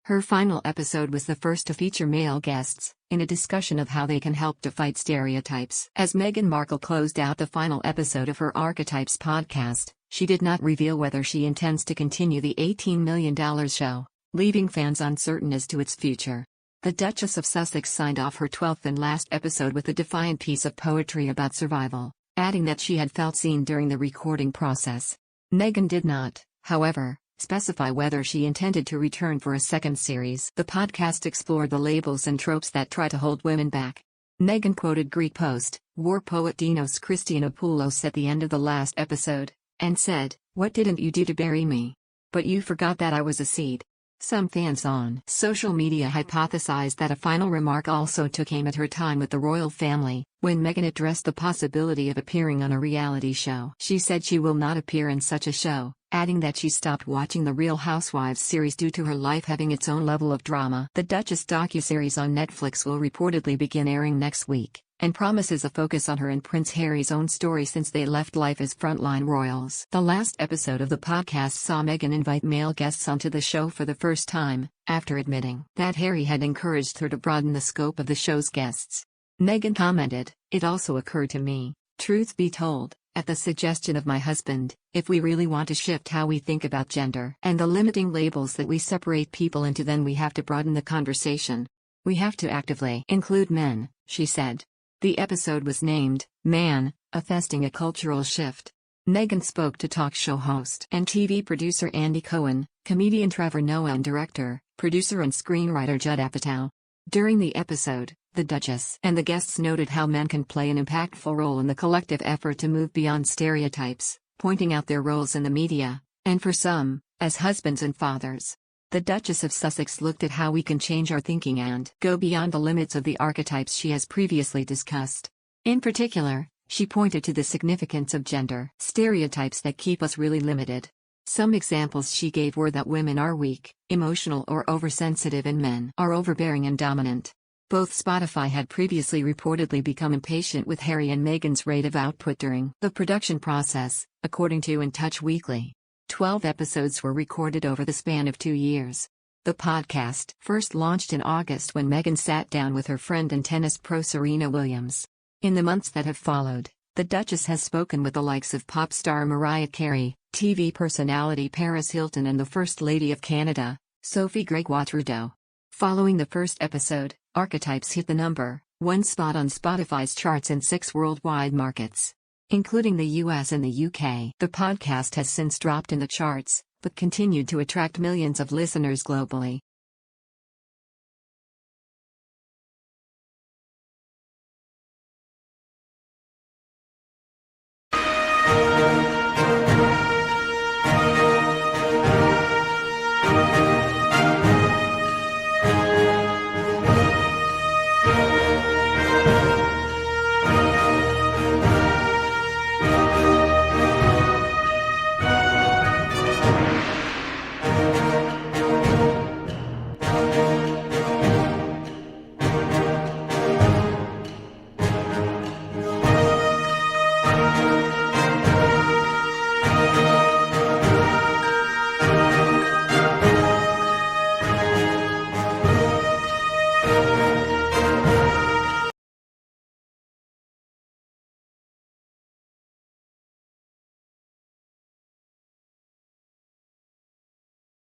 Her final episode was the first to feature male guests, in a discussion of how they can help to fight stereotypes. As Meghan Markle closed out the final episode of her Archetypes podcast, she did not reveal whether she intends to continue the $18 million show, leaving fans uncertain as to its future. The Duchess of Sussex signed off her 12th and last episode with a defiant piece of poetry about survival, adding that she had felt seen during the recording process. Meghan did not, however, specify whether she intended to return for a second series. The podcast explored the labels and tropes that try to hold women back. Meghan quoted Greek post-war poet Dinos Christianopoulos at the end of the last episode, and said, "What didn't you do to bury me? But you forgot that I was a seed." Some fans on social media hypothesized that a final remark also took aim at her time with the royal family, when Meghan addressed the possibility of appearing on a reality show. She said she will not appear in such a show, adding that she stopped watching the Real Housewives series due to her life having its own level of drama. The Duchess docuseries on Netflix will reportedly begin airing next week, and promises a focus on her and Prince Harry's own story since they left life as frontline royals. The last episode of the podcast saw Meghan invite male guests onto the show for the first time, after admitting that Harry had encouraged her to broaden the scope of the show's guests. Meghan commented, "It also occurred to me, truth be told, at the suggestion of my husband, if we really want to shift how we think about gender and the limiting labels that we separate people into, then we have to broaden the conversation. We have to actively include men," she said. The episode was named Man, Attesting a Cultural Shift. Meghan spoke to talk show host and TV producer Andy Cohen, comedian Trevor Noah, and director, producer and screenwriter Judd Apatow. During the episode, the Duchess and the guests noted how men can play an impactful role in the collective effort to move beyond stereotypes, pointing out their roles in the media, and for some, as husbands and fathers. The Duchess of Sussex looked at how we can change our thinking and go beyond the limits of the archetypes she has previously discussed. In particular, she pointed to the significance of gender stereotypes that keep us really limited. Some examples she gave were that women are weak, emotional or oversensitive, and men are overbearing and dominant. Both Spotify had previously reportedly become impatient with Harry and Meghan's rate of output during the production process, according to In Touch Weekly. 12 episodes were recorded over the span of 2 years. The podcast first launched in August when Meghan sat down with her friend and tennis pro Serena Williams. In the months that have followed, the Duchess has spoken with the likes of pop star Mariah Carey, TV personality Paris Hilton, and the First Lady of Canada, Sophie Gregoire Trudeau. Following the first episode, Archetypes hit the #1 spot on Spotify's charts in 6 worldwide markets, including the US and the UK. The podcast has since dropped in the charts, but continued to attract millions of listeners globally.